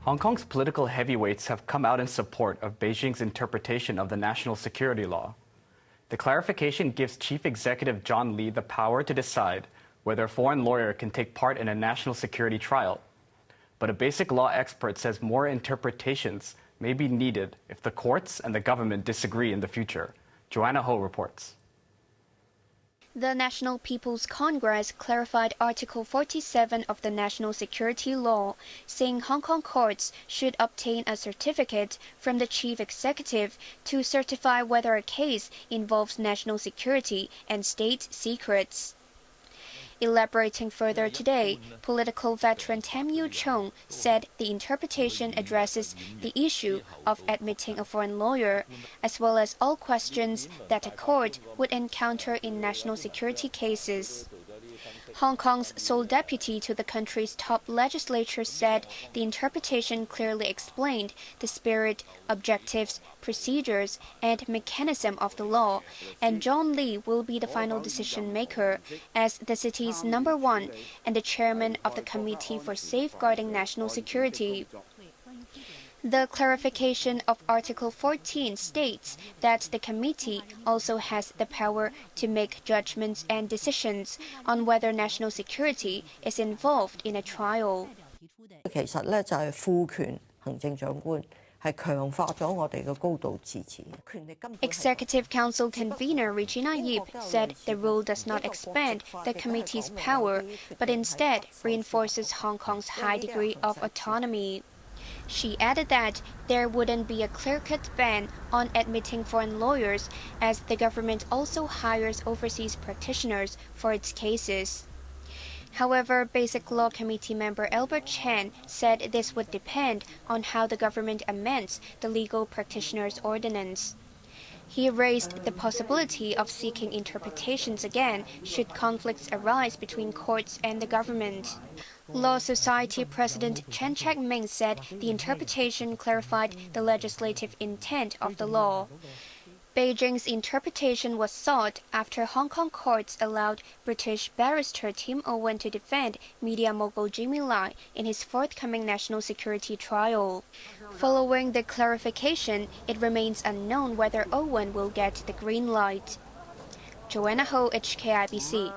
Hong Kong's political heavyweights have come out in support of Beijing's interpretation of the national security law. The clarification gives Chief Executive John Lee the power to decide whether a foreign lawyer can take part in a national security trial. But a basic law expert says more interpretations may be needed if the courts and the government disagree in the future. Joanna Ho reports. The National People's Congress clarified Article 47 of the National Security Law, saying Hong Kong courts should obtain a certificate from the chief executive to certify whether a case involves national security and state secrets. Elaborating further today, political veteran Tam Yu Chung said the interpretation addresses the issue of admitting a foreign lawyer, as well as all questions that a court would encounter in national security cases. Hong Kong's sole deputy to the country's top legislature said the interpretation clearly explained the spirit, objectives, procedures, and mechanism of the law, and John Lee will be the final decision maker as the city's #1 and the chairman of the Committee for Safeguarding National Security. The clarification of Article 14 states that the committee also has the power to make judgments and decisions on whether national security is involved in a trial. 其實咧就係賦權行政長官係強化咗我哋嘅高度自治。 Executive Council convener Regina Yip said the rule does not expand the committee's power, but instead reinforces Hong Kong's high degree of autonomy. She added that there wouldn't be a clear-cut ban on admitting foreign lawyers, as the government also hires overseas practitioners for its cases. However, Basic Law Committee member Albert Chan said this would depend on how the government amends the legal practitioners' ordinance. He raised the possibility of seeking interpretations again should conflicts arise between courts and the government. Law Society President Chen Chek-ming said the interpretation clarified the legislative intent of the law. Beijing's interpretation was sought after Hong Kong courts allowed British barrister Tim Owen to defend media mogul Jimmy Lai in his forthcoming national security trial. Following the clarification, it remains unknown whether Owen will get the green light. Joanna Ho, HKIBC.